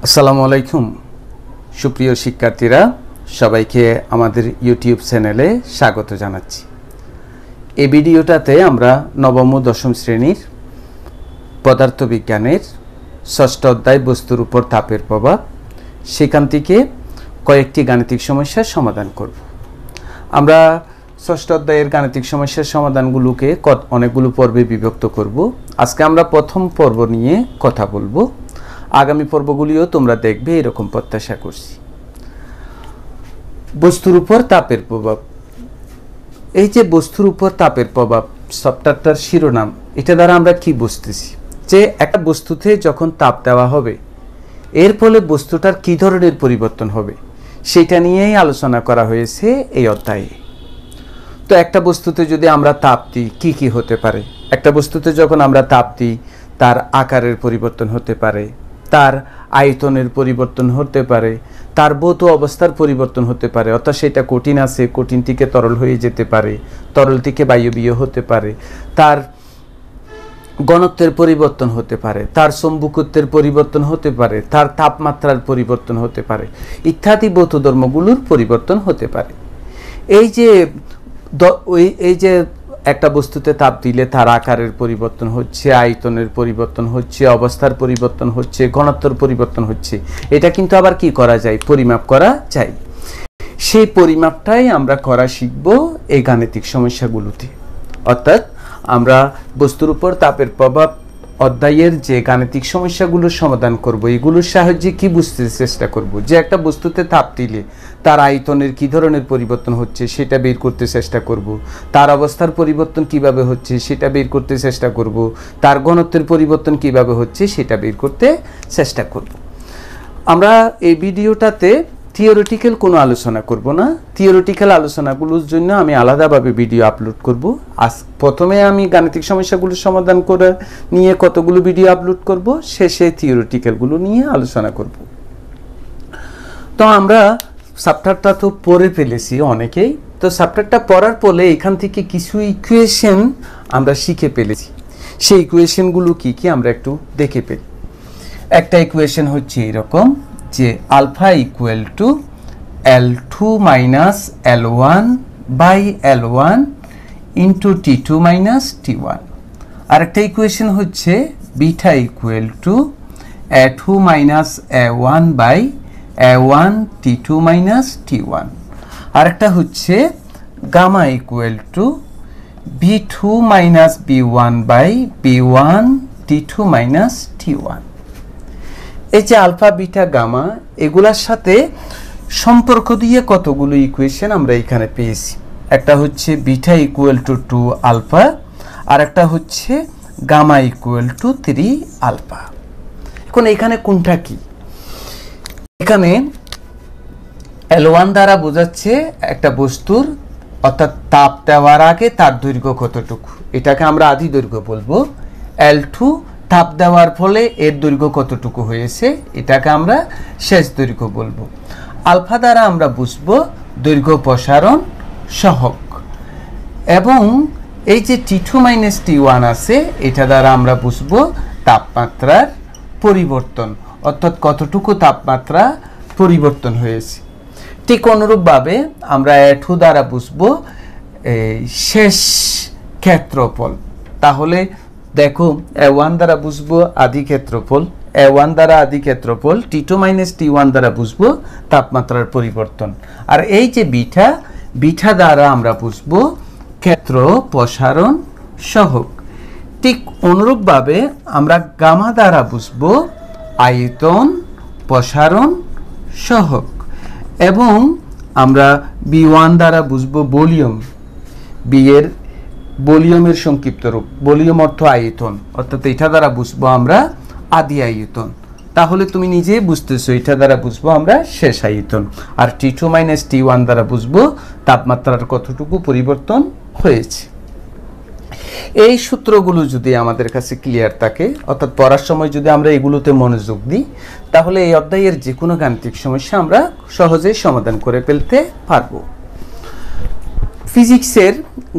আসসালামু আলাইকুম সুপ্রিয় শিক্ষার্থীরা, সবাইকে আমাদের ইউটিউব চ্যানেলে স্বাগত জানাচ্ছি। এই ভিডিওটাতে আমরা নবম ও দশম শ্রেণীর পদার্থবিজ্ঞানের ষষ্ঠ অধ্যায় বস্তুর উপর তাপের প্রভাব, সেখান থেকে কয়েকটি গাণিতিক সমস্যার সমাধান করব। আমরা ষষ্ঠ অধ্যায়ের গাণিতিক সমস্যার সমাধানগুলোকে অনেকগুলো পর্বে বিভক্ত করব। আজকে আমরা প্রথম পর্ব নিয়ে কথা বলবো। আগামী পর্বগুলিও তোমরা দেখবে এরকম প্রত্যাশা করছি। বস্তুর উপর তাপের প্রভাব। এই যে বস্তুর উপর তাপের প্রভাব সফটওয়্যারটার শিরোনাম, এটা দ্বারা আমরা কি বুঝতেছি যে একটা বস্তুতে যখন তাপ দেওয়া হবে এর ফলে বস্তুটার কি ধরনের পরিবর্তন হবে সেটা নিয়েই আলোচনা করা হয়েছে এই অধ্যায়ে। তো একটা বস্তুতে যদি আমরা তাপ দিই কি কি হতে পারে? একটা বস্তুতে যখন আমরা তাপ দিই তার আকারের পরিবর্তন হতে পারে, তার আয়তনের পরিবর্তন হতে পারে, তার ভৌত অবস্থার পরিবর্তন হতে পারে, অর্থাৎ সেটা কঠিন আছে, কঠিন থেকে তরল হয়ে যেতে পারে, তরল থেকে বায়বীয় হতে পারে, তার ঘনত্বের পরিবর্তন হতে পারে, তার চৌম্বকত্বের পরিবর্তন হতে পারে, তার তাপমাত্রার পরিবর্তন হতে পারে, ইত্যাদি ভৌত ধর্মগুলোর পরিবর্তন হতে পারে। এই যে একটা বস্তুতে তাপ দিলে তার আকারের পরিবর্তন হচ্ছে, আয়তনের পরিবর্তন হচ্ছে, অবস্থার পরিবর্তন হচ্ছে, ঘনত্বের পরিবর্তন হচ্ছে, এটা কিন্তু আবার কি করা যায়? পরিমাপ করা যায়। সেই পরিমাপটাই আমরা করা শিখব এই গাণিতিক সমস্যাগুলোতে। অর্থাৎ আমরা বস্তুর উপর তাপের প্রভাব অধ্যায়ের যে গাণিতিক সমস্যাগুলোর সমাধান করব, এগুলোর সাহায্যে কি বুঝতে চেষ্টা করব যে একটা বস্তুতে তাপ দিলে তার আয়তনের কি ধরনের পরিবর্তন হচ্ছে সেটা বের করতে চেষ্টা করব, তার অবস্থার পরিবর্তন কিভাবে হচ্ছে সেটা বের করতে চেষ্টা করব, তার ঘনত্বের পরিবর্তন কিভাবে হচ্ছে সেটা বের করতে চেষ্টা করব। আমরা এই ভিডিওটাতে থিওরিটিক্যাল কোনো আলোচনা করব না। থিওরিটিক্যাল আলোচনাগুলোর জন্য আমি আলাদাভাবে ভিডিও আপলোড করব। আজ প্রথমে আমি গাণিতিক সমস্যাগুলোর সমাধান করে নিয়ে কতগুলো ভিডিও আপলোড করব, শেষে থিওরিটিক্যালগুলো নিয়ে আলোচনা করব। তো আমরা চ্যাপ্টারটা তো পড়ে ফেলেছি অনেকেই। তো চ্যাপ্টারটা পড়ার পরে এখান থেকে কিছু ইকুয়েশন আমরা শিখে ফেলেছি। সেই ইকুয়েশনগুলো কি কি আমরা একটু দেখে ফেলি। একটা ইকুয়েশন হচ্ছে এরকম যে alpha equal to L2 minus L1 by L1 into T2 minus T1। আর একটা ইকুয়েশন হচ্ছে beta equal to A2 minus A1 by A1 T2 minus T1। আর একটা হচ্ছে gamma equal to B2 minus B1 by B1 T2 minus T1। এই যে alpha beta gamma এগুলার সাথে সম্পর্ক দিয়ে কতগুলো ইকুয়েশন আমরা এখানে পেয়েছি। একটা হচ্ছে বিটা ইকুয়াল টু 2 আলফা, আর একটা হচ্ছে গামা ইকুয়াল টু 3 আলফা। এখন এখানে কোনটা কি? এখানে L1 দ্বারা বোঝাচ্ছে একটা বস্তুর অর্থাৎ তাপ দেওয়ার আগে তার দৈর্ঘ্য কতটুকু, এটাকে আমরা আদি দৈর্ঘ্য বলবো। L2 তাপ দেওয়ার ফলে এর দৈর্ঘ্য কতটুকু হয়েছে, এটাকে আমরা শেষ দৈর্ঘ্য বলবো। আলফা দ্বারা আমরা বুঝবো দৈর্ঘ্য প্রসারণ সহগ, এবং এই যে T2 মাইনাস T1 আছে এটা দ্বারা আমরা বুঝবো তাপমাত্রার পরিবর্তন, অর্থাৎ কতটুকু তাপমাত্রা পরিবর্তন হয়েছে। ঠিক অনুরূপভাবে আমরা A2 দ্বারা বুঝবো শেষ ক্ষেত্রফল। তাহলে দেখো A1 দ্বারা বুঝবো আদি ক্ষেত্রফল, A1 দ্বারা আদি ক্ষেত্রফল, T2 মাইনাস T1 দ্বারা বুঝবো তাপমাত্রার পরিবর্তন। আর এই যে বিটা দ্বারা আমরা বুঝবো ক্ষেত্র প্রসারণ সহগ। ঠিক অনুরূপভাবে আমরা গামা দ্বারা বুঝবো আয়তন প্রসারণ সহগ, এবং আমরা B1 দ্বারা বুঝবো ভলিউম। এর ভলিউমের সংক্ষিপ্ত রূপ, ভলিউম অর্থ আয়তন, অর্থাৎ এটা দ্বারা বুঝবো আমরা আদি আয়তন। তাহলে তুমি নিজেই বুঝতেছো এটা দ্বারা বুঝবো আমরা শেষ আয়তন। আর T2 মাইনাস T1 দ্বারা বুঝবো তাপমাত্রার কতটুকু পরিবর্তন হয়েছে। এই সূত্রগুলো যদি আমাদের কাছে ক্লিয়ার থাকে, অর্থাৎ পড়ার সময় যদি আমরা এগুলোতে মনোযোগ দিই, তাহলে এই অধ্যায়ের যে কোনো গাণিতিক সমস্যা আমরা সহজেই সমাধান করে ফেলতে পারবো। ফিজিক্সের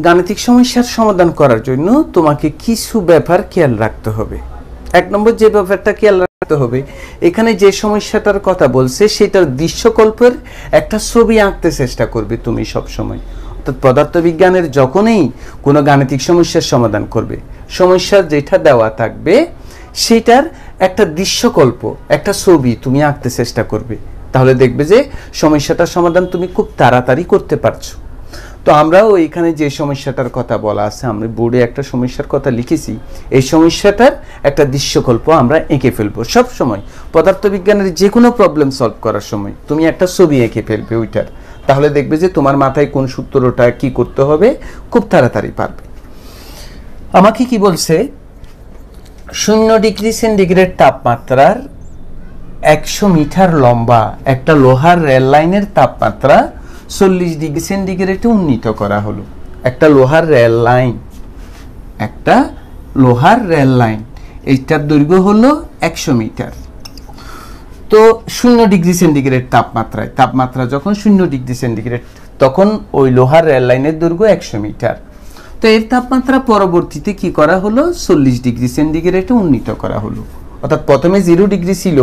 গাণিতিক সমস্যার সমাধান করার জন্য তোমাকে কিছু ব্যাপার খেয়াল রাখতে হবে। এক নম্বর যে ব্যাপারটা খেয়াল রাখতে থাকতে হবে এখানে যে সমস্যাটার কথা বলছে সেটার দৃশ্যকল্পের একটা ছবি আঁকতে চেষ্টা করবে তুমি সব সময়। অর্থাৎ পদার্থবিজ্ঞানের যখনই কোনো গাণিতিক সমস্যার সমাধান করবে, সমস্যার যেটা দেওয়া থাকবে সেটার একটা দৃশ্যকল্প, একটা ছবি তুমি আঁকতে চেষ্টা করবে, তাহলে দেখবে যে সমস্যাটার সমাধান তুমি খুব তাড়াতাড়ি করতে পারছো। তো আমরাও এখানে যে সমস্যাটার কথা বলা আছে, আমরা বোর্ডে একটা সমস্যার কথা লিখেছি, এই সমস্যাটার একটা দৃশ্যকল্প আমরা এঁকে ফেলবো। সব সময় পদার্থবিজ্ঞানের যে কোনো প্রবলেম সলভ করার সময় তুমি একটা ছবি এঁকে ফেলবে ওইটার, তাহলে দেখবে যে তোমার মাথায় কোন সূত্রটা কি করতে হবে খুব তাড়াতাড়ি পারবে। আমাকে কি বলছে, 0 ডিগ্রি সেন্টিগ্রেড তাপমাত্রার 100 মিটার লম্বা একটা লোহার রেল লাইনের তাপমাত্রা 40 ডিগ্রি সেন্টিগ্রেডে উন্নীত করা হলো। একটা লোহার রেল লাইন, একটা লোহার রেল লাইন, এইটার দৈর্ঘ্য হলো 100 মিটার। তো 0 ডিগ্রি সেন্টিগ্রেড তাপমাত্রায়, তাপমাত্রা যখন 0 ডিগ্রি সেন্টিগ্রেড তখন ওই লোহার রেল লাইনের দৈর্ঘ্য 100 মিটার। তো এর তাপমাত্রা পরবর্তীতে কি করা হলো, 40 ডিগ্রি সেন্টিগ্রেডে উন্নীত করা হলো। অর্থাৎ প্রথমে 0 ডিগ্রি ছিল,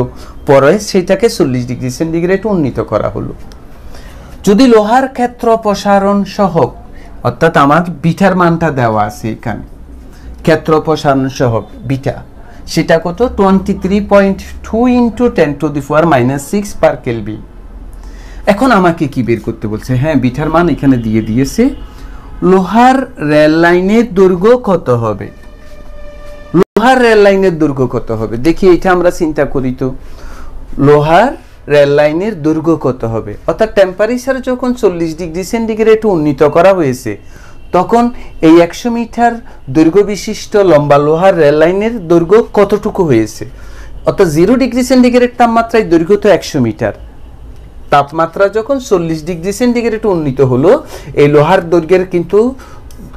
পরে সেটাকে 40 ডিগ্রি সেন্টিগ্রেডে উন্নীত করা হলো। যদি লোহার ক্ষেত্র প্রসারণ সহগ, অর্থাৎ আমার বিটার মানটা দেওয়া আছে এখানে, ক্ষেত্র প্রসারণ সহগ বিটা, সেটা কত 23.2 × 10⁻⁻6 পার কেলভিন। এখন আমাকে কি বের করতে বলছে, হ্যাঁ বিটার মান এখানে দিয়ে দিয়েছে। লোহার রেল লাইনের দৈর্ঘ্য কত হবে, লোহার রেল লাইনের দৈর্ঘ্য কত হবে দেখি, এটা আমরা চিন্তা করি। তো লোহার রেল লাইনের দৈর্ঘ্য কত হবে, অর্থাৎ টেম্পারেচার যখন 40 ডিগ্রি সেন্টিগ্রেড উন্নীত করা হয়েছে তখন এই 100 মিটার দৈর্ঘ্য বিশিষ্ট লম্বা লোহার রেল লাইনের দৈর্ঘ্য কতটুকু হয়েছে। অর্থাৎ 0 ডিগ্রি সেন্টিগ্রেড তাপমাত্রায় দৈর্ঘ্য তো 100 মিটার, তাপমাত্রা যখন 40 ডিগ্রি সেন্টিগ্রেড উন্নীত হলো, এই লোহার দৈর্ঘ্যের কিন্তু,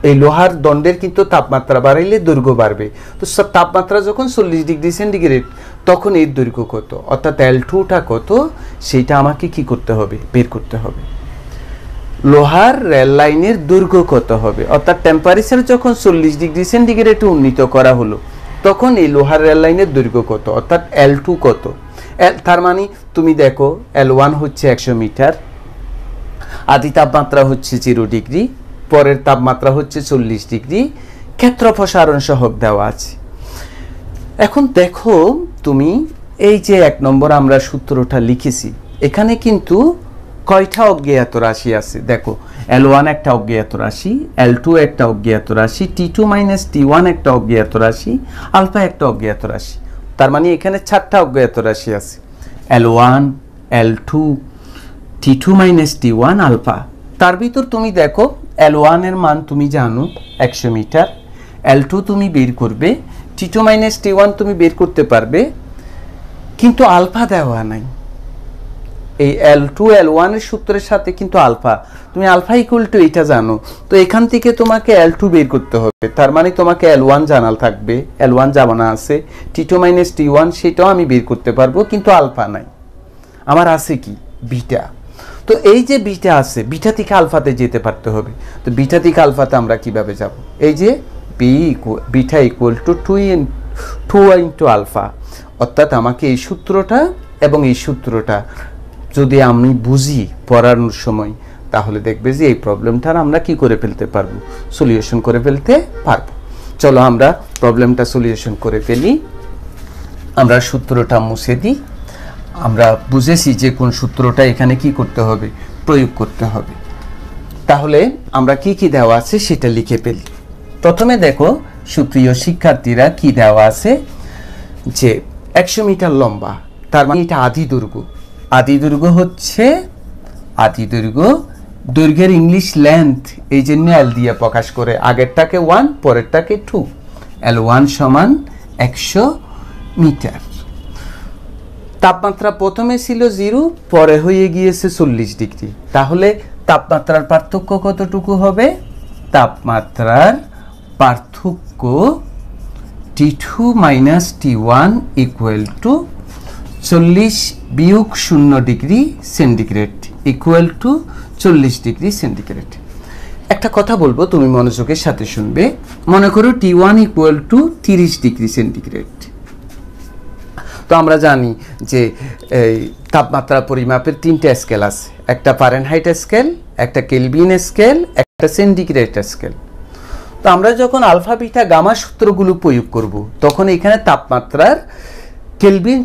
এই লোহার দণ্ডের কিন্তু তাপমাত্রা বাড়াইলে দৈর্ঘ্য বাড়বে। তো তাপমাত্রা যখন 40 ডিগ্রি সেন্টিগ্রেড তখন এর দৈর্ঘ্য কত, অর্থাৎ L2টা কত, সেটা আমাকে কি করতে হবে, বের করতে হবে। লোহার রেল লাইনের দৈর্ঘ্য কত হবে, অর্থাৎ টেম্পারেচার যখন 40 ডিগ্রি সেন্টিগ্রেডে উন্নীত করা হলো তখন এই লোহার রেল লাইনের দৈর্ঘ্য কত, অর্থাৎ L2 কত। তার মানে তুমি দেখো L1 হচ্ছে 100 মিটার, আদি তাপমাত্রা হচ্ছে 0 ডিগ্রি, পরের তাপমাত্রা হচ্ছে 40 ডিগ্রি, ক্ষেত্র প্রসারণ সহগ দেওয়া আছে। এখন দেখো তুমি এই যে 1 নম্বর আমরা সূত্রটা লিখেছি, এখানে কিন্তু কয়টা অজ্ঞাত রাশি আছে দেখো, L1 একটা অজ্ঞাত রাশি, L2 একটা অজ্ঞাত রাশি, T2 - T1 একটা অজ্ঞাত রাশি, আলফা একটা অজ্ঞাত রাশি। তার মানে এখানে 4টা অজ্ঞাত রাশি আছে, L1, L2, T2 - T1, alpha. তার ভিতর তুমি দেখো L1 এর মান তুমি জানো 100 মিটার, L2 তুমি বের করবে, T2 - T1 তুমি বের করতে পারবে, কিন্তু আলফা দেওয়া নাই। এই L2 L1 এর সূত্রের সাথে কিন্তু আলফা, তুমি আলফা ইকুয়াল টু এটা জানো, তো এখান থেকে তোমাকে L2 বের করতে হবে। তার মানে তোমাকে L1 জানা থাকবে, L1 জানা আছে, T2 - T1 সেটাও আমি বের করতে পারবো, কিন্তু আলফা নাই, আমার আছে কি বিটা। তো এই যে বিটা আছে, বিটা থেকে আলফাতে যেতে পারতে হবে। তো বিটা থেকে আলফাতে আমরা কিভাবে যাব, এই যে beta equal to 2 into alpha, অর্থাৎ আমাকে এই সূত্রটা এবং এই সূত্রটা যদি আমি বুঝি পড়ানোর সময়, তাহলে দেখবে যে এই প্রবলেমটার আমরা কি করে ফেলতে পারবো, সলিউশন করে ফেলতে পারবো। চলো আমরা প্রবলেমটা সলিউশন করে ফেলি। আমরা সূত্রটা মুছে দিই, আমরা বুঝেছি যে কোন সূত্রটা এখানে কি করতে হবে, প্রয়োগ করতে হবে। তাহলে আমরা কি কি দেওয়া আছে সেটা লিখে ফেলি। প্রথমে দেখো সুপ্রিয় শিক্ষার্থীরা কি দেওয়া আছে, যে 100 মিটার লম্বা, তার মানে এটা আদি দৈর্ঘ্য। আদি দৈর্ঘ্য হচ্ছে আদি দৈর্ঘ্য, দৈর্ঘ্যের ইংলিশ লেন্থ, এই জন্য L দিয়ে প্রকাশ করে, আগেরটাকে 1 পরেরটাকে 2, L1 = 100 মিটার। তাপমাত্রা প্রথমে ছিল 0, পরে হয়ে গিয়েছে 40 ডিগ্রি, তাহলে তাপমাত্রার পার্থক্য কতটুকু হবে, তাপমাত্রার পার্থক্য T2 - T1 ইকুয়াল টু 40 বিয়োগ 0 degree centigrade equal to 40 degree centigrade. একটা কথা বলবো, তুমি মনোযোগের সাথে শুনবে। মনে করো T1 equal to 30 degree centigrade. তো আমরা জানি যে এই তাপমাত্রা পরিমাপের 3টা স্কেল আছে, একটা ফারেনহাইট স্কেল, একটা কেলভিন স্কেল, একটা সেন্টিগ্রেড স্কেল। তো আমরা যখন আলফা বিটা গামা সূত্রগুলো প্রয়োগ করব তখন এখানে তাপমাত্রার কেলভিন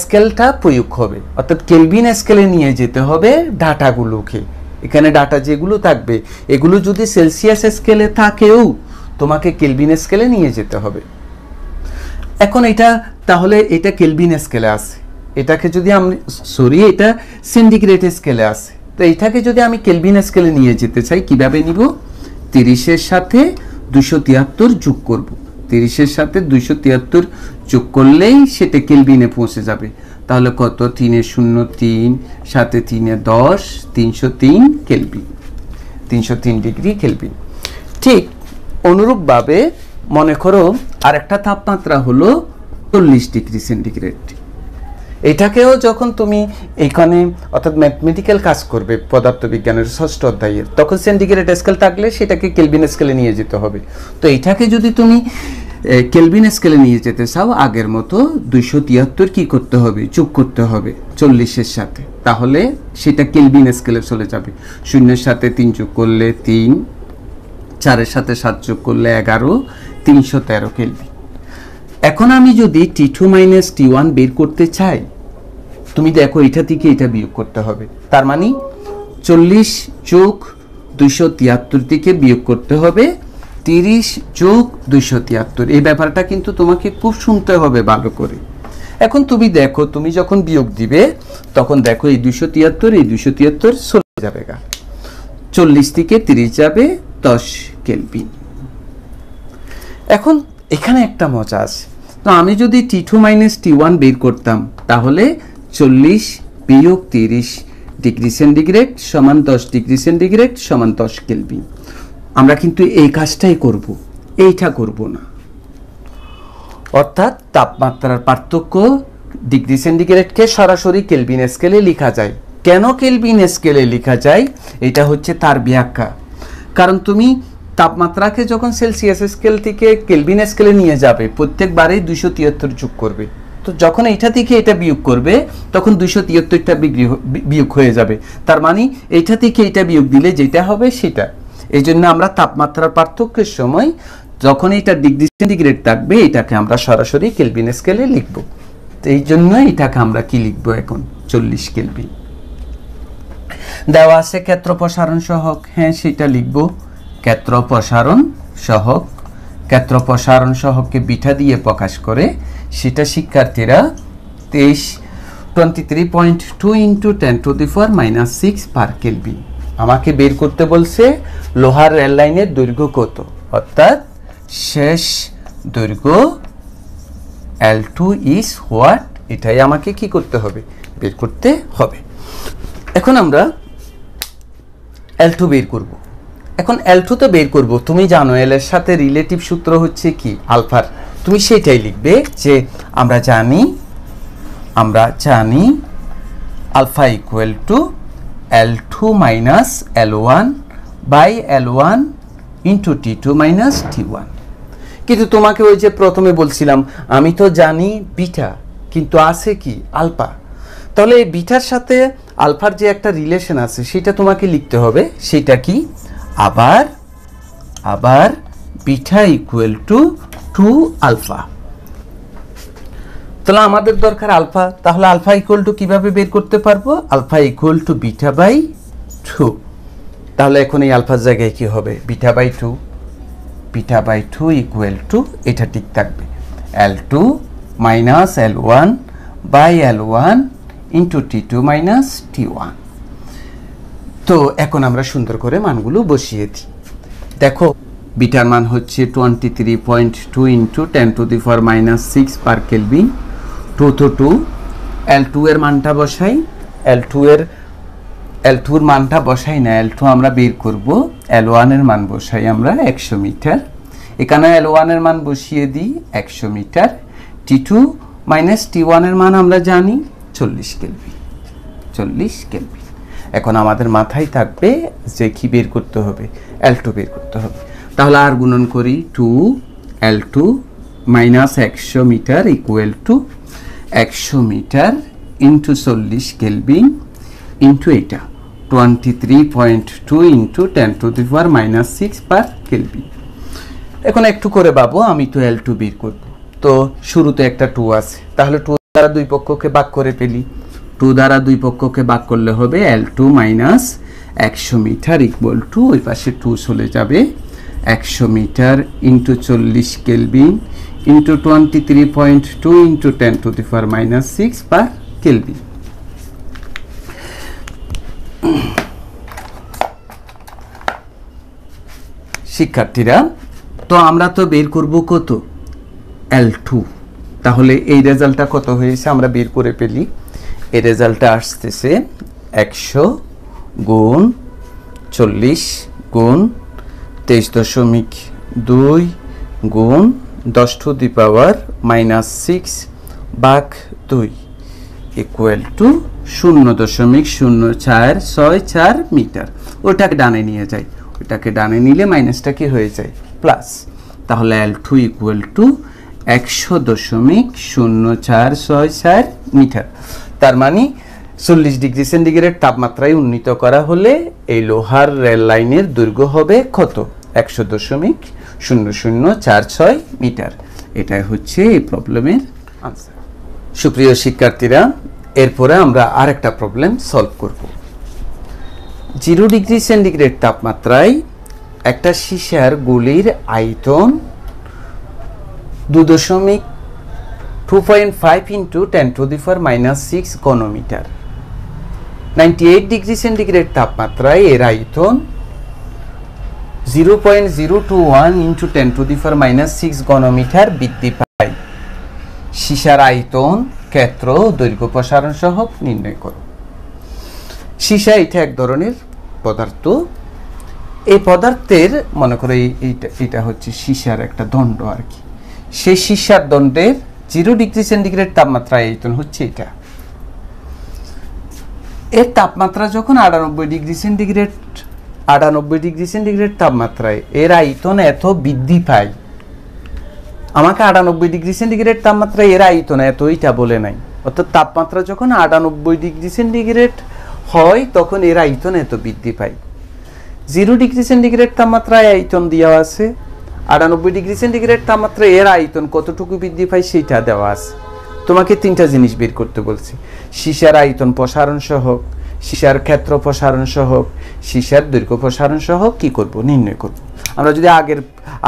স্কেলটা প্রয়োগ হবে, অর্থাৎ কেলভিন স্কেলে নিয়ে যেতে হবে ডাটাগুলোকে। এখানে ডাটা যেগুলো থাকবে এগুলো যদি সেলসিয়াস স্কেলে থাকেও তোমাকে কেলভিন স্কেলে নিয়ে যেতে হবে। এখন এটা তাহলে এটা কেলভিন স্কেলে আছে, এটাকে যদি আমি এটা সেন্টিগ্রেড স্কেলে আছে, তো এটাকে যদি আমি কেলভিন স্কেলে নিয়ে যেতে চাই কিভাবে নিব? 30-এর সাথে 273 যোগ করব। 30-এর সাথে 273 যোগ করলেই সেটা কেলভিনে পৌঁছে যাবে। তাহলে কত? 3-0-3 সাথে 3-10 303 কেলভিন, 303 ডিগ্রি কেলভিন। ঠিক অনুরূপভাবে মনে করো আরেকটা তাপমাত্রা হলো 40 ডিগ্রি সেন্টিগ্রেড। এটাকেও যখন তুমি এখানে অর্থাৎ ম্যাথমেটিক্যাল কাজ করবে পদার্থবিজ্ঞানের 6ষ্ঠ অধ্যায়ের, তখন সেন্টিগ্রেড স্কেল থাকলে সেটাকে কেলভিন স্কেলে নিয়ে যেতে হবে। তো এটাকে যদি তুমি কেলভিন স্কেলে নিয়ে যেতে চাও আগের মতো 273 কি করতে হবে? যোগ করতে হবে 40-এর সাথে, তাহলে সেটা কেলভিন স্কেলে চলে যাবে। 0-এর সাথে 3 যোগ করলে 3, 4-এর সাথে 7 যোগ করলে 11, 313 কেলভিন। এখন আমি যদি T2 - T1 বের করতে চাই, তুমি দেখো এটা থেকে এটা বিয়োগ করতে হবে। তার মানে 40 যোগ 273 থেকে বিয়োগ করতে হবে 30 যোগ 273। এই ব্যাপারটা কিন্তু তোমাকে খুব শুনতে হবে ভালো করে। এখন তুমি দেখো, তুমি যখন বিয়োগ দিবে তখন দেখো এই 273 চলে যাবে, 40 থেকে 30 যাবে 10 কেলভিন। এখন এখানে একটা মজা আছে। তো আমি যদি T2 - T1 বের করতাম তাহলে 40 বিয়োগ 30 ডিগ্রি সেন্টিগ্রেড সমান 10 ডিগ্রি সেন্টিগ্রেড সমান 10 কেলভিন। আমরা কিন্তু এই কাজটাই করব, এইটা করব না। অর্থাৎ তাপমাত্রার পার্থক্য ডিগ্রি সেন্টিগ্রেডকে সরাসরি কেলভিন স্কেলে লেখা যায়। কেন কেলভিন স্কেলে লেখা যায়? এটা হচ্ছে তার ব্যাখ্যা। কারণ তুমি তাপমাত্রাকে যখন সেলসিয়াস স্কেল থেকে কেলভিন স্কেলে নিয়ে যাবে প্রত্যেকবারেই 273 যোগ করবে। তো যখন এইটা থেকে এটা বিয়োগ করবে তখন 273টা বিয়োগ হয়ে যাবে। তার মানে এইটা থেকে এটা বিয়োগ দিলে যেটা হবে সেটা। এই জন্য আমরা তাপমাত্রার পার্থক্যের সময় যখন এটা ডিগ্রি সেন্টিগ্রেড থাকবে এটাকে আমরা সরাসরি কেলভিন স্কেলে লিখব। তো এই জন্য এটাকে আমরা কি লিখব এখন? 40 কেলভিন। দেওয়া আছে ক্ষেত্র প্রসারণ সহগ, হ্যাঁ সেটা লিখব। ক্ষেত্র প্রসারণ সহগ, ক্ষেত্র প্রসারণ সহগকে বিটা দিয়ে প্রকাশ করে, সেটা শিক্ষার্থীরা 23.2 × 10⁻⁻6 পার কেলভিন। আমাকে বের করতে বলছে লোহার রেল লাইনের দৈর্ঘ্য কত, অর্থাৎ শেষ দৈর্ঘ্য L2 is what, এটাই আমাকে কি করতে হবে? বের করতে হবে। এখন আমরা L2 বের করব। এখন L2 তো বের করব, তুমি জানো L এর সাথে রিলেটিভ সূত্র হচ্ছে কি? আলফার। তুমি সেটাই লিখবে যে আমরা জানি alpha equal to L2 - L1 by L1 into T2 - T1। কিন্তু তোমাকে ওই যে প্রথমে বলছিলাম আমি তো জানি বিটা, কিন্তু আছে কি? আলফা। তাহলে এই বিটার সাথে আলফার যে একটা রিলেশন আছে সেটা তোমাকে লিখতে হবে। সেটা কি? আবার বিটা ইকুয়াল টু 2 আলফা। তাহলে আমাদের দরকার আলফা। তাহলে আলফা ইকুয়াল টু কিভাবে বের করতে পারবো? Alpha equal to beta by 2। তাহলে এখন এই আলফার জায়গায় কি হবে? Beta by 2। Beta by 2 equal to, এটা ঠিক থাকবে, L2 - L1 by L1 into T2 - T1। তো এখন আমরা সুন্দর করে মানগুলো বসিয়ে দিই। দেখো বিটার মান হচ্ছে 23.2 × 10⁻⁻6 পার কেলভিন। 2 তো 2, L2 এর মানটা বসাই। L2 এর মানটা বসাই না, L2 আমরা বের করব। L1 এর মান বসাই আমরা 100 মিটার। এখানে L1 এর মান বসিয়ে দিই 100 মিটার। T2 - T1 এর মান আমরা জানি 40 কেলভিন। 40 কেলভিন। এখন আমাদের মাথায় থাকবে যে কি বের করতে হবে? L2 বের করতে হবে। তাহলে আর গুণন করি, 2 L2 - 100 metre equal to 100 metre into 40 kelvin into এটা 23.2 ইন্টু 10⁻⁻6 পার কেলভিন। এখন একটু করে পাবো, আমি তো L2 বের করব। তো শুরুতে একটা 2 আছে, তাহলে 2 দ্বারা দুই পক্ষকে ভাগ করে ফেলি। 2 দ্বারা দুই পক্ষকে ভাগ করলে হবে L2 minus 100 metre equal two, ওই পাশে 2 চলে যাবে, 100 metre into 40 kelvin into 23.2 into 10⁻⁻6 per kelvin. শিক্ষার্থীরা, তো আমরা তো বের করব কত? L2। তাহলে এই রেজাল্টটা কত হয়েছে আমরা বের করে ফেলি। এই রেজাল্টটা আসতেছে 100 গুণ 40 গুণ 23.2 গুণ 10⁻⁻6 ভাগ 2 ইকুয়াল টু 0.0464 মিটার। ওটাকে ডানে নিয়ে যাই, ওটাকে ডানে নিলে মাইনাসটা কি হয়ে যায়? প্লাস। তাহলে L2 ইকুয়াল টু 100.0464 মিটার। তার মানে 40 ডিগ্রি সেন্টিগ্রেড তাপমাত্রায় উন্নীত করা হলে এই লোহার রেল লাইনের দৈর্ঘ্য হবে কত? 100.0046 মিটার। এটাই হচ্ছে এই প্রবলেমের আনসার। সুপ্রিয় শিক্ষার্থীরা, এরপরে আমরা আরেকটা প্রবলেম সলভ করব। 0 ডিগ্রি সেন্টিগ্রেড তাপমাত্রায় একটা সীসার গুলির আয়তন 2.5 ইন্টু 10⁻⁻6 ঘনমিটার। 98 ডিগ্রি সেন্টিগ্রেড তাপমাত্রায় এর আয়তন 0.021 ইন্টু 10⁻⁻6 ঘনমিটার বৃদ্ধি পায়। সীসার আয়তন, ক্ষেত্র, দৈর্ঘ্য প্রসারণ সহগ নির্ণয় করো। সীসা এটা এক ধরনের পদার্থ। এই পদার্থের মনে করো এটা হচ্ছে সীসার একটা দণ্ড আর কি। সেই সীসার দণ্ডের 0 ডিগ্রি সেন্টিগ্রেড তাপমাত্রা আয়তন হচ্ছে এটা। এর তাপমাত্রা যখন 98 ডিগ্রি সেন্টিগ্রেড তাপমাত্রায় এর আয়তন এত বৃদ্ধি পায়। আমাকে 98 ডিগ্রি সেন্টিগ্রেড তাপমাত্রায় এর আয়তন এত, এটা বলে নাই। অর্থাৎ তাপমাত্রা যখন 98 ডিগ্রি সেন্টিগ্রেড হয় তখন এর আয়তন এত বৃদ্ধি পায়। 0 ডিগ্রি সেন্টিগ্রেড তাপমাত্রায় আয়তন দেওয়া আছে, 98 ডিগ্রি সেন্টিগ্রেড তাপমাত্রায় এর আয়তন কতটুকু বৃদ্ধি পায় সেটা দেওয়া আছে। তোমাকে 3টা জিনিস বের করতে বলছি: সীসার আয়তন প্রসারণ সহগ, সীসার ক্ষেত্র প্রসারণ সহগ, সীসার দৈর্ঘ্য প্রসারণ সহগ কি করব? নির্ণয় করব। আমরা যদি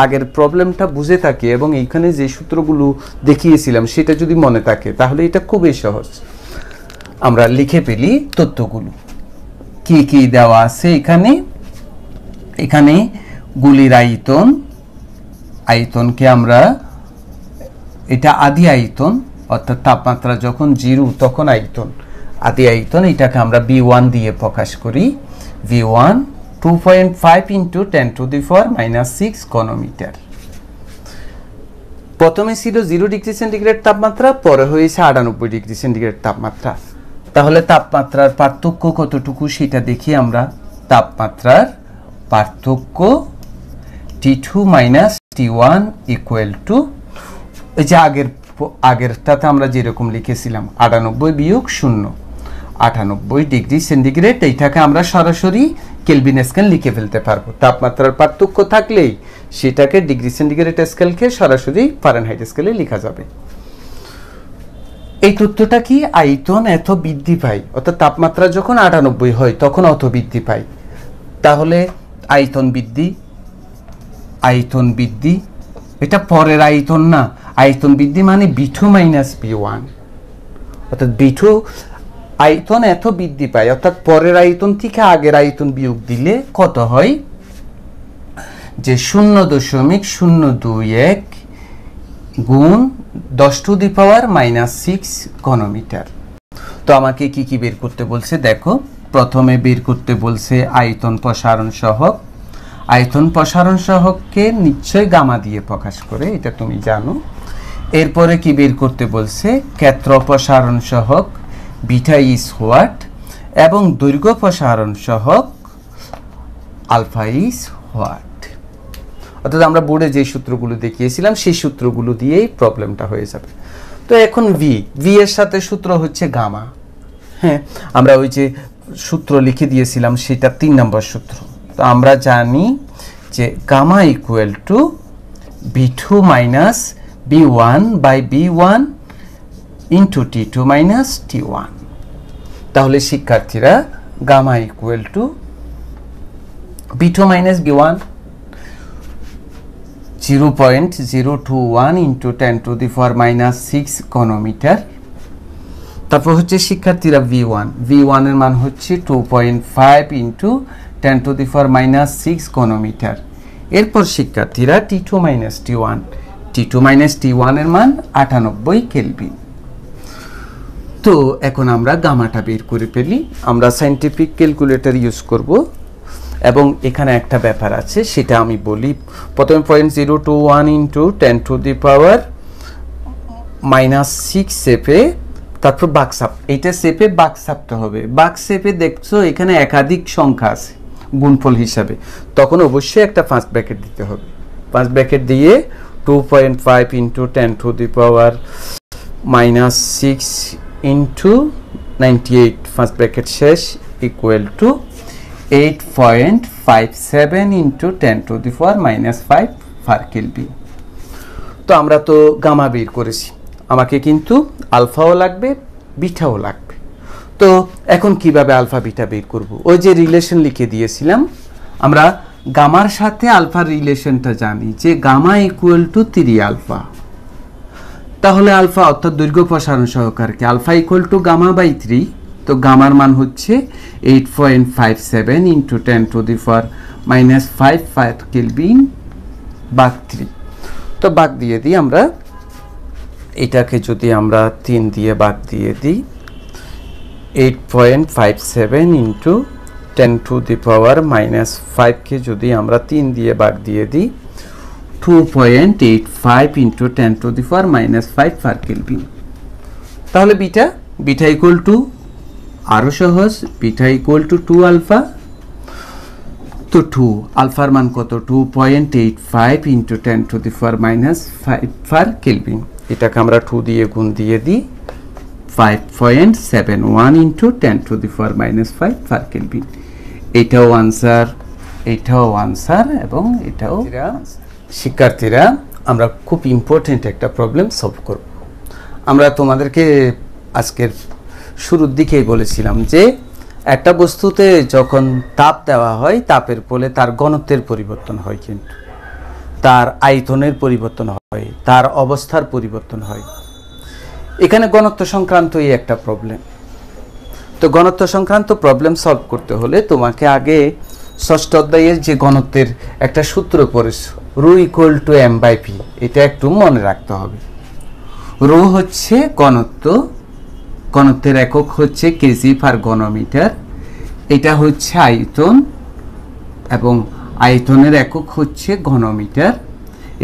আগের প্রবলেমটা বুঝে থাকি এবং এইখানে যে সূত্রগুলো দেখিয়েছিলাম সেটা যদি মনে থাকে তাহলে এটা খুবই সহজ। আমরা লিখে ফেলি তথ্যগুলো কি কি দেওয়া আছে এখানে। এখানে গুলির আয়তনকে আমরা, এটা আদি আয়তন, অর্থাৎ তাপমাত্রা যখন 0 তখন আয়তন, আদি আয়তন, এটাকে আমরা V1 দিয়ে প্রকাশ করি। V1 2.5 into 10⁻⁻6 ঘনমিটার। প্রথমে ছিল 0 ডিগ্রি সেন্টিগ্রেড তাপমাত্রা, পরে হয়েছে 98 ডিগ্রি সেন্টিগ্রেড তাপমাত্রা। তাহলে তাপমাত্রার পার্থক্য কতটুকু সেটা দেখি আমরা। তাপমাত্রার পার্থক্য T2 minus T1 equal to, এই যে আগেরটাতে আমরা যেরকম লিখেছিলাম 98 বিয়োগ 0, 98 ডিগ্রি সেন্টিগ্রেড। এইটাকে আমরা সরাসরি কেলভিন স্কেল লিখে ফেলতে পারবো। তাপমাত্রার পার্থক্য থাকলেই সেটাকে ডিগ্রি সেন্টিগ্রেড স্কেলকে সরাসরি ফারেনহাইট স্কেলে লেখা যাবে। এই তথ্যটা কি? আয়তন এত বৃদ্ধি পায়, অর্থাৎ তাপমাত্রা যখন 98 হয় তখন অত বৃদ্ধি পায়। তাহলে আয়তন বৃদ্ধি, এটা পরের আয়তন না। আয়তন বৃদ্ধি মানে B2 মাইনাস B1, অর্থাৎ B2 আয়তন এত বৃদ্ধি পায়, অর্থাৎ পরের আয়তন থেকে আগের আয়তন বিয়োগ দিলে কত হয়? যে 0.021 গুণ 10⁻⁻6 ঘনমিটার। তো আমাকে কি কি বের করতে বলছে দেখো। প্রথমে বের করতে বলছে আয়তন প্রসারণ সহগ। আয়তন প্রসারণ সহগকে নিশ্চয় গামা দিয়ে প্রকাশ করে, এটা তুমি জানো। এরপরে কি বের করতে বলছে? ক্ষেত্র প্রসারণ সহগ বিটা ইজ হোয়াট, এবং দৈর্ঘ্য প্রসারণ সহগ আলফা ইজ হোয়াট। অর্থাৎ আমরা বোর্ডে যে সূত্রগুলো দেখিয়েছিলাম সেই সূত্রগুলো দিয়েই প্রবলেমটা হয়ে যাবে। তো এখন ভি এর সাথে সূত্র হচ্ছে গামা। হ্যাঁ, আমরা ওই যে সূত্র লিখে দিয়েছিলাম সেটা 3 নম্বর সূত্র। তো আমরা জানি যে gamma equal to B2 minus B1 by B1 into T2 minus T1। তাহলে শিক্ষার্থীরা gamma equal to B2 minus B1 0.021 into 10 to the power minus 6 ঘনমিটার। তারপর হচ্ছে শিক্ষার্থীরা V1 এর মান হচ্ছে 2.5 into 10 to the power minus 6 ঘনমিটার। এরপর শিক্ষার্থীরা T2 মাইনাস T1 এর মান 98 কেলভিন। তো এখন আমরা গামাটা বের করে ফেলি। আমরা সায়েন্টিফিক ক্যালকুলেটর ইউজ করব এবং এখানে একটা ব্যাপার আছে সেটা আমি বলি। প্রথমে 0.021 into 10 to the power minus 6 চেপে তারপর বাক্সাপ, এইটা চেপে বাক্সাপটা হবে। বাক্সেপে দেখছো এখানে একাধিক সংখ্যা আছে গুণফল হিসাবে, তখন অবশ্যই একটা ফার্স্ট ব্র্যাকেট দিতে হবে। ফার্স্ট ব্র্যাকেট দিয়ে 2.5 into 10 to the power minus 6 into 98 first bracket শেষ equal to 8.57 into 10 to the power minus 5 per kelvin. তো আমরা তো গামা বের করেছি, আমাকে কিন্তু আলফাও লাগবে বিটাও লাগবে। তো এখন কিভাবে আলফা বিটা বের করব? ওই যে রিলেশন লিখে দিয়েছিলাম, আমরা গামার সাথে আলফার রিলেশনটা জানি যে গামা ইকুয়াল টু 3 আলফা। তাহলে আলফা অর্থাৎ দৈর্ঘ্য প্রসারণ সহকারকে alpha equal to gamma by 3। তো গামার মান হচ্ছে 8.57 into 10 to the power minus 5 per kelvin ভাগ 3। তো ভাগ দিয়ে দিই আমরা, এটাকে যদি আমরা 3 দিয়ে ভাগ দিয়ে দিই 8.57 into 10 to the power minus 5 কে যদি আমরা 3 দিয়ে ভাগ দিয়ে দিই 2.85 into 10 to the power minus 5 per kelvin. তাহলে বিটা ইকুয়াল টু, আরো সহজ, বিটা ইকুয়াল টু 2 আলফা। তো 2 আলফার মান কত? 2.85 into 10 to the power minus 5 per kelvin. এটাকে আমরা 2 দিয়ে গুণ দিয়ে দিই 5.71 into 10 to the power minus 5 per kelvin. এটাও আনসার, এটাও আনসার এবং এটাও। শিক্ষার্থীরা আমরা খুব ইম্পর্টেন্ট একটা প্রবলেম সলভ করব। আমরা তোমাদেরকে আজকের শুরুর দিকেই বলেছিলাম যে একটা বস্তুতে যখন তাপ দেওয়া হয় তাপের ফলে তার ঘনত্বের পরিবর্তন হয়, কিন্তু তার আয়তনের পরিবর্তন হয়, তার অবস্থার পরিবর্তন হয়। এখানে ঘনত্ব সংক্রান্তই একটা প্রবলেম। তো ঘনত্ব সংক্রান্ত প্রবলেম সলভ করতে হলে তোমাকে আগে ষষ্ঠ অধ্যায়ের যে ঘনত্বের একটা সূত্র পড়েছো, rho equal to M by P, এটা একটু মনে রাখতে হবে। রো হচ্ছে ঘনত্ব, ঘনত্বের একক হচ্ছে কেজি পার ঘনমিটার। এটা হচ্ছে আয়তন এবং আয়তনের একক হচ্ছে ঘনমিটার।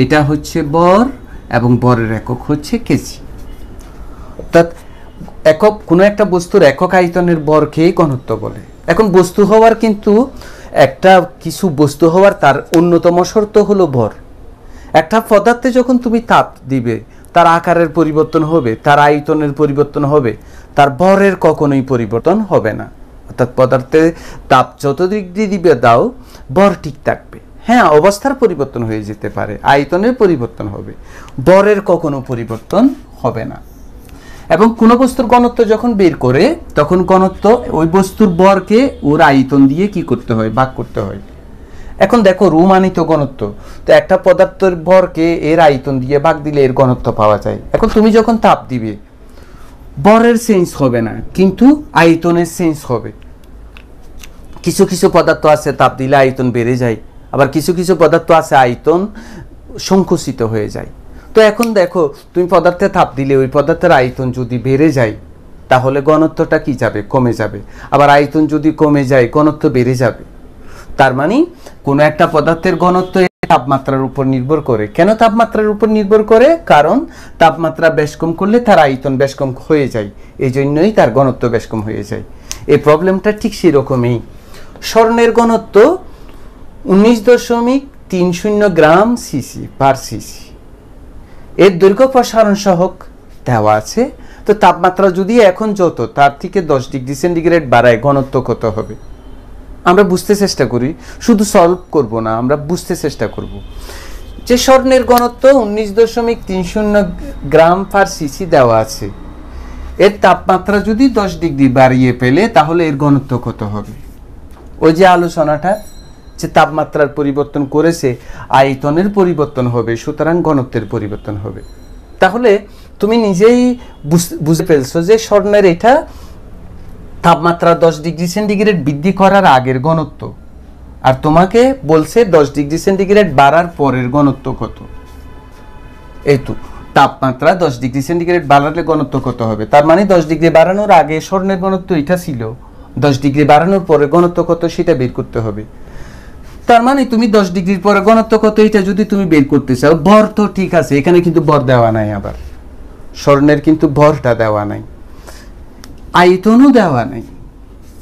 এটা হচ্ছে বর এবং বরের একক হচ্ছে কেজি। অর্থাৎ একক কোনো একটা বস্তুর একক আয়তনের বরকেই ঘনত্ব বলে। এখন বস্তু হওয়ার কিন্তু একটা কিছু বস্তু হওয়ার তার অন্যতম শর্ত হলো ভর। একটা পদার্থে যখন তুমি তাপ দিবে তার আকারের পরিবর্তন হবে, তার আয়তনের পরিবর্তন হবে, তার ভরের কখনোই পরিবর্তন হবে না। অর্থাৎ পদার্থে তাপ যত দিক দিয়ে দিবে দাও ভর ঠিক থাকবে। হ্যাঁ, অবস্থার পরিবর্তন হয়ে যেতে পারে, আয়তনের পরিবর্তন হবে, ভরের কখনো পরিবর্তন হবে না। এবং কোনো বস্তুর ঘনত্ব যখন বের করে তখন ঘনত্ব ওই বস্তুর ভরকে ওর আয়তন দিয়ে কি করতে হয়? ভাগ করতে হয়। এখন দেখো রো মানিত ঘনত্ব, তো একটা পদার্থের ভরকে এর আয়তন দিয়ে ভাগ দিলে এর ঘনত্ব পাওয়া যায়। এখন তুমি যখন তাপ দিবে ভরের চেঞ্জ হবে না, কিন্তু আয়তনের চেঞ্জ হবে। কিছু কিছু পদার্থ আছে তাপ দিলে আয়তন বেড়ে যায়, আবার কিছু কিছু পদার্থ আছে আয়তন সংকুচিত হয়ে যায়। তো এখন দেখো তুমি পদার্থে তাপ দিলে ওই পদার্থের আয়তন যদি বেড়ে যায় তাহলে ঘনত্বটা কি যাবে? কমে যাবে। আবার আয়তন যদি কমে যায় ঘনত্ব বেড়ে যাবে। তার মানে কোনো একটা পদার্থের ঘনত্ব তাপমাত্রার উপর নির্ভর করে। কেন তাপমাত্রার উপর নির্ভর করে? কারণ তাপমাত্রা বেশ কম করলে তার আয়তন বেশ কম হয়ে যায়, এই জন্যই তার ঘনত্ব বেশ কম হয়ে যায়। এই প্রবলেমটা ঠিক সেরকমই। স্বর্ণের ঘনত্ব 19.30 গ্রাম সিসি পার সিসি। এর দৈর্ঘ্য প্রসারণ সহক দেওয়া আছে। তো তাপমাত্রা যদি এখন যত তার থেকে 10 ডিগ্রি সেন্টিগ্রেড বাড়ায়, ঘনত্ব কত হবে? আমরা বুঝতে চেষ্টা করি, শুধু সলভ করব না, আমরা বুঝতে চেষ্টা করব। যে স্বর্ণের ঘনত্ব 19.30 গ্রাম পার সিসি দেওয়া আছে, এর তাপমাত্রা যদি 10 ডিগ্রি বাড়িয়ে ফেলে তাহলে এর ঘনত্ব কত হবে? ওই যে আলোচনাটা, যে তাপমাত্রার পরিবর্তন করেছে, আয়তনের পরিবর্তন হবে, সুতরাং ঘনত্বের পরিবর্তন হবে। তাহলে তুমি নিজেই বুঝে ফেলছো যে স্বর্ণের এটা তাপমাত্রা 10 ডিগ্রি সেন্টিগ্রেড বৃদ্ধি করার আগের ঘনত্ব, আর তোমাকে বলছে 10 ডিগ্রি সেন্টিগ্রেড বাড়ার পরের ঘনত্ব কত। এই তো তাপমাত্রা 10 ডিগ্রি সেন্টিগ্রেড বাড়ালে ঘনত্ব কত হবে, তার মানে 10 ডিগ্রি বাড়ানোর আগে স্বর্ণের ঘনত্ব এটা ছিল, 10 ডিগ্রি বাড়ানোর পরে ঘনত্ব কত সেটা বের করতে হবে। তার মানে তুমি 10 ডিগ্রির পরে ঘনত্ব কত এটা যদি তুমি বের করতে চাও, ভর তো ঠিক আছে, এখানে কিন্তু ভর দেওয়া নাই, আবার স্বর্ণের কিন্তু ভরটা দেওয়া নাই, আয়তনও দেওয়া নাই।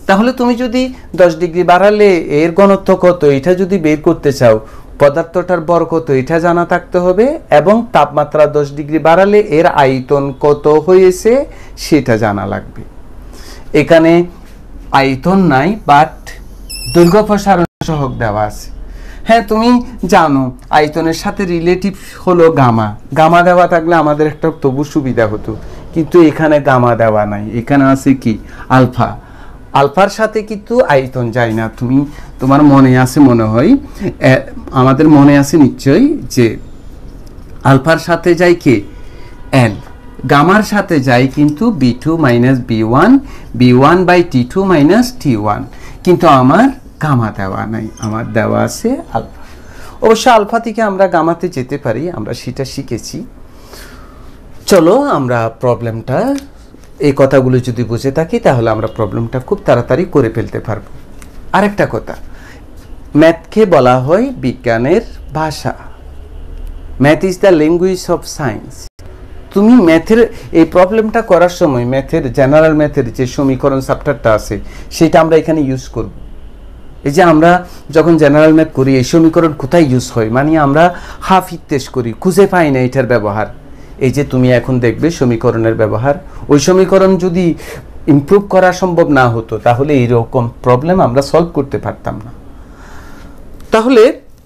তাহলে তুমি যদি 10 ডিগ্রি বাড়ালে এর ঘনত্ব কত এটা যদি বের করতে চাও, পদার্থটার ভর কত এটা জানা থাকতে হবে, এবং তাপমাত্রা 10 ডিগ্রি বাড়ালে এর আয়তন কত হয়েছে সেটা জানা লাগবে। এখানে আয়তন নাই, বাট দৈর্ঘ্য প্রসারণ সহগ দেওয়া আছে। হ্যাঁ, তুমি জানো আয়তনের সাথে রিলেটিভ হলো গামা, গামা দেওয়া থাকলে আমাদের একটা তবু সুবিধা হতো, কিন্তু এখানে গামা দেওয়া নাই, এখানে আছে কি আলফা। আলফার সাথে কিন্তু আয়তন যায় না। তোমার মনে আছে মনে হয়, আমাদের মনে আছে নিশ্চয়ই, যে আলফার সাথে যায় কে? এল। গামার সাথে যায় কিন্তু B2 minus B1, B1 by T2 minus T1, কিন্তু আমার গামা দেওয়া নাই, আমার দেওয়া আছে আলফা। অবশ্য আলফা থেকে আমরা গামাতে যেতে পারি, আমরা সেটা শিখেছি। চলো আমরা প্রবলেমটা, এই কথাগুলো যদি বুঝে থাকি তাহলে আমরা প্রবলেমটা খুব তাড়াতাড়ি করে ফেলতে পারবো। আরেকটা কথা, ম্যাথকে বলা হয় বিজ্ঞানের ভাষা। Math is the language of science. তুমি ম্যাথের এই প্রবলেমটা করার সময় ম্যাথের, জেনারেল ম্যাথের যে সমীকরণ চ্যাপ্টারটা আছে সেটা আমরা এখানে ইউজ করব। এই যে আমরা যখন জেনারেল ম্যাথ করি, এই সমীকরণ কোথায় ইউজ হয়, মানে আমরা হাফ ইত্তেশ করি, খুঁজে পাই না এটার ব্যবহার। এই যে তুমি এখন দেখবে সমীকরণের ব্যবহার, ওই সমীকরণ যদি ইমপ্রুভ করা সম্ভব না হতো তাহলে এইরকম প্রবলেম আমরা সলভ করতে পারতাম না। তাহলে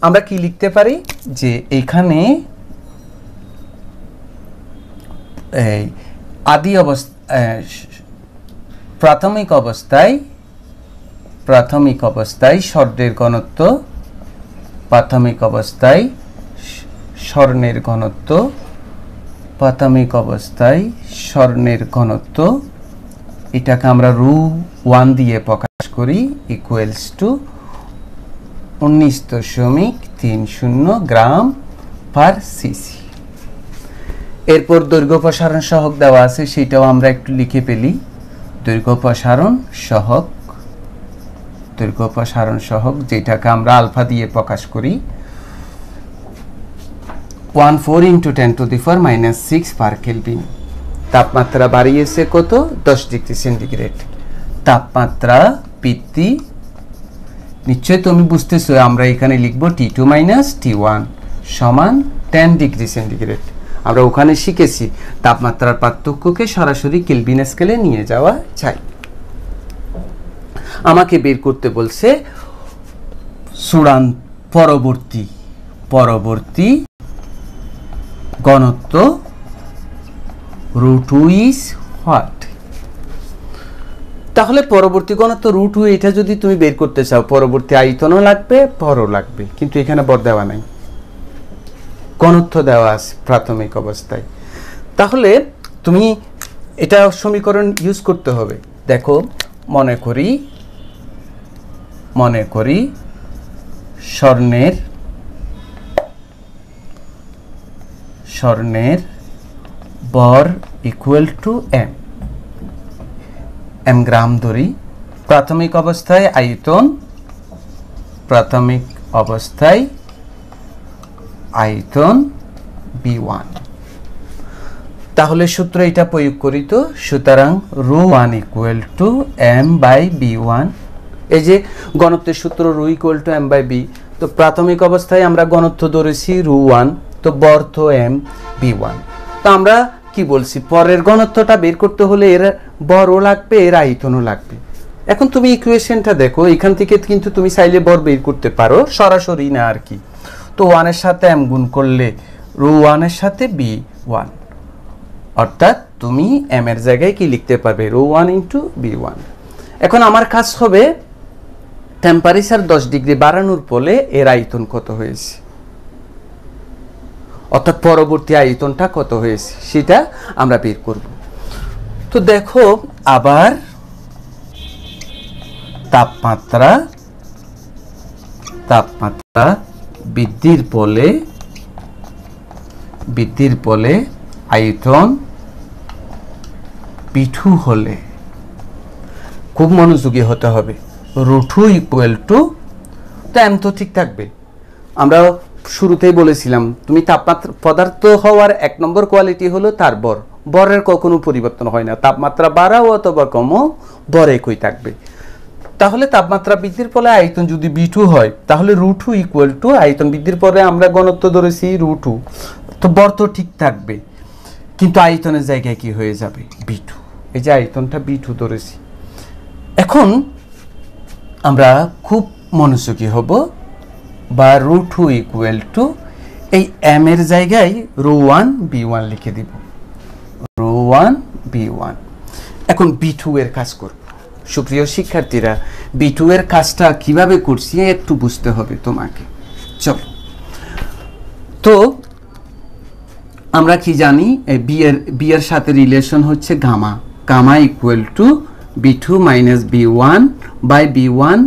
আমরা কি লিখতে পারি, যে এখানে আদি অবস্থা, প্রাথমিক অবস্থায় স্বর্ণের ঘনত্ব, প্রাথমিক অবস্থায় স্বর্ণের ঘনত্ব, প্রাথমিক অবস্থায় স্বর্ণের ঘনত্ব, এটাকে আমরা ρ1 দিয়ে প্রকাশ করি, equals to 19.30 gram per CC. এরপর দৈর্ঘ্য প্রসারণ সহগ দেওয়া আছে, সেটাও আমরা একটু লিখে ফেলি। দৈর্ঘ্য প্রসারণ সহগ যেটাকে আমরা আলফা দিয়ে প্রকাশ করি, 14 × 10⁻⁶ পার কেলভিন। তাপমাত্রা বাড়িয়েছে কত? 10 ডিগ্রি সেন্টিগ্রেড। তাপমাত্রা বৃদ্ধি নিশ্চয়ই তুমি বুঝতেছো, আমরা এখানে লিখব T2 মাইনাস T1 সমান 10 ডিগ্রি সেন্টিগ্রেড। আমরা ওখানে শিখেছি তাপমাত্রার পার্থক্যকে সরাসরি কেলভিন স্কেলে নিয়ে যাওয়া যায়। আমাকে বের করতে বলছে পরবর্তী ঘনত্ব √2 ইজ হোয়াট? তাহলে পরবর্তী ঘনত্ব √2, এটা যদি তুমি বের করতে চাও, পরবর্তী আয়তনও লাগবে, ভরও লাগবে, কিন্তু এখানে ভর দেওয়া নাই, ঘনত্ব দেওয়া আছে প্রাথমিক অবস্থায়। তাহলে তুমি এটা সমীকরণ ইউজ করতে হবে। দেখো, মনে করি স্বর্ণের ভর ইকুয়াল টু m গ্রাম ধরি। প্রাথমিক অবস্থায় আয়তন B1। তাহলে সূত্র এটা প্রয়োগ করি তো, সুতরাং ρ1 ইকুয়াল টু m/b1। এই যে ঘনত্বের সূত্র ρ ইকুয়াল টু m/b, তো প্রাথমিক অবস্থায় আমরা ঘনত্ব ধরেছি ρ1, তো ভর তো m/b1। তো আমরা কি বলছি, পরের ঘনত্বটা বের করতে হলে এর বরও লাগবে, এর আয়তনও লাগবে। এখন তুমি ইকুয়েশনটা দেখো, এখান থেকে কিন্তু তুমি চাইলে বর বের করতে পারো, সরাসরি না আর কি। তো 1 এর সাথে m গুণ করলে ρ1 এর সাথে b1, অর্থাৎ তুমি m এর জায়গায় কি লিখতে পারবে, ρ1 ইন্টু b1। এখন আমার কাজ হবে টেম্পারেচার 10 ডিগ্রি বাড়ানোর ফলে এর আয়তন কত হয়েছে, অর্থাৎ পরবর্তী আয়তনটা কত হয়েছে সেটা আমরা বের করব। তো দেখো আবার তাপমাত্রা বৃদ্ধির ফলে আয়তন B2 হলে, খুব মনোযোগী হতে হবে, √2 = তো m তো ঠিক থাকবে। আমরা শুরুতেই বলেছিলাম তুমি তাপমাত্রা পদার্থ হওয়ার 1 নম্বর কোয়ালিটি হলো তার বর, বরের কখনো পরিবর্তন হয় না, তাপমাত্রা বাড়াও অথবা কমও বর একই থাকবে। তাহলে তাপমাত্রা বৃদ্ধির ফলে আয়তন যদি B2 হয়, তাহলে √2 আয়তন বৃদ্ধির পরে আমরা ঘনত্ব ধরেছি √2, তো বর তো ঠিক থাকবে, কিন্তু আয়তনের জায়গায় কি হয়ে যাবে, B2। এই যে আয়তনটা B2 ধরেছি। এখন আমরা খুব মনোযোগী হব, বা √2 এই m এর জায়গায় ρ1 b1 লিখে দিব, ρ1 b1। এখন B2 এর কাজ করব। সুপ্রিয় শিক্ষার্থীরা, B2 এর কাজটা কিভাবে করছি একটু বুঝতে হবে তোমাকে। চলো, তো আমরা কি জানি, বি এর সাথে রিলেশন হচ্ছে gamma = B2 - B1 B1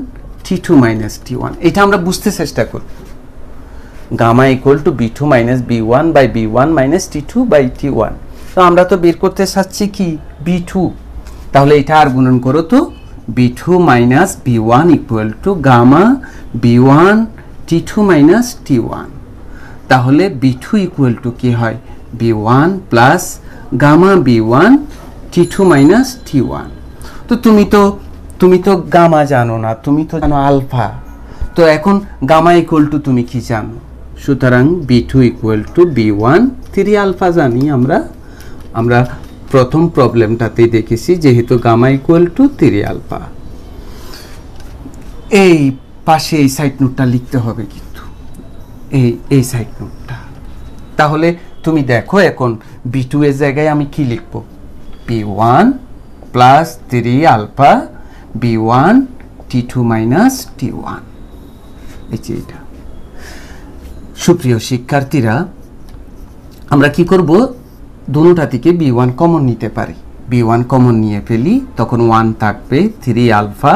T2 - T1। এটা আমরা বুঝতে চেষ্টা করব। Gamma = B2 - B1 B1 - T2 T1। তো আমরা তো বের করতে চাচ্ছি কি, B2। তাহলে এটা আর গুণন করো তো, B2 - B1 = gamma B1 T2 - T1। তাহলে B2 = কি হয়, B1 plus gamma B1 T2 - T1। তো তুমি তো গামা জানো না, তুমি তো জানো আলফা। তো এখন গামা = তুমি কি জানো, সুতরাং B2 = B1 3 আলফা জানি আমরা প্রথম প্রবলেমটাতে দেখেছি, যেহেতু গামা = 3 আলফা। এই পাশে এই সাইড নোটটা লিখতে হবে, কিন্তু এই সাইড নোটটা। তাহলে তুমি দেখো এখন B2 এর জায়গায় আমি কি লিখব, B1 plus 3 alpha B1 T2 - T1। এই যে এটা। সুপ্রিয় শিক্ষার্থীরা, আমরা কি করব, দুটোটা থেকে B1 কমন নিতে পারি। B1 কমন নিয়ে ফেলি, তখন 1 থাকবে, 3 আলফা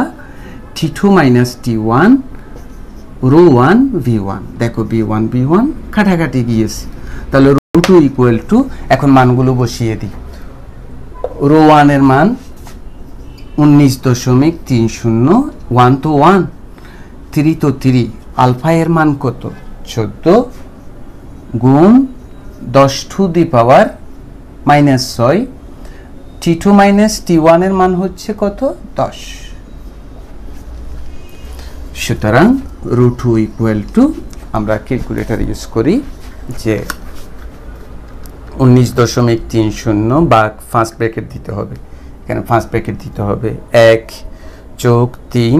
T2 - T1 ρ1 V1। দেখো B1 B1 কাটাকাটি গিয়েছে, তাহলে √2 এখন মানগুলো বসিয়ে দিই। ρ1 এর মান 19.30, 1 তো 1, 3 তো 3, আলফা এর মান কত, 14 গুণ 10⁻⁻6, T2 - T1 এর মান হচ্ছে কত, 10। সুতরাং √2 আমরা ক্যালকুলেটর ইউজ করি, যে 19.30 বা ফার্স্ট ব্র্যাকেট দিতে হবে, এখানে ফার্স্ট ব্র্যাকেট দিতে হবে, 1 + 3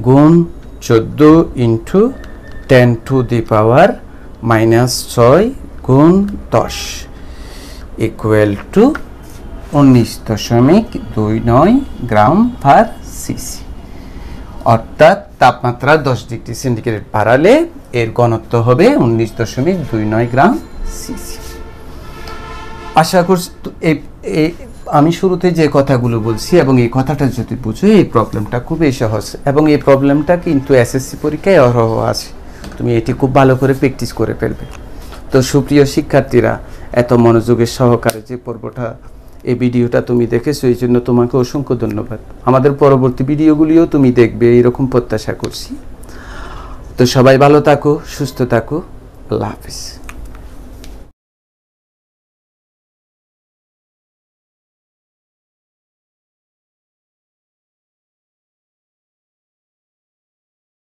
গুণ 14 ইন্টু 10⁻⁻6 গুণ 10 = 19.29 গ্রাম পার সিসি। অর্থাৎ তাপমাত্রা 10 ডিগ্রি সেন্টিগ্রেড বাড়ালে এর ঘনত্ব হবে 19.29 গ্রাম সিসি। আশা করছি আমি শুরুতে যে কথাগুলো বলছি এবং এই কথাটা যদি বুঝো, এই প্রবলেমটা খুবই সহজ, এবং এই প্রবলেমটা কিন্তু এসএসসি পরীক্ষায় অহরহ আছে, তুমি এটি খুব ভালো করে প্র্যাকটিস করে ফেলবে। তো সুপ্রিয় শিক্ষার্থীরা, এত মনোযোগের সহকারে যে পর্বটা, এই ভিডিওটা তুমি দেখেছো, এই জন্য তোমাকে অসংখ্য ধন্যবাদ। আমাদের পরবর্তী ভিডিওগুলিও তুমি দেখবে এরকম প্রত্যাশা করছি। তো সবাই ভালো থাকো, সুস্থ থাকো, আল্লাহ হাফেজ।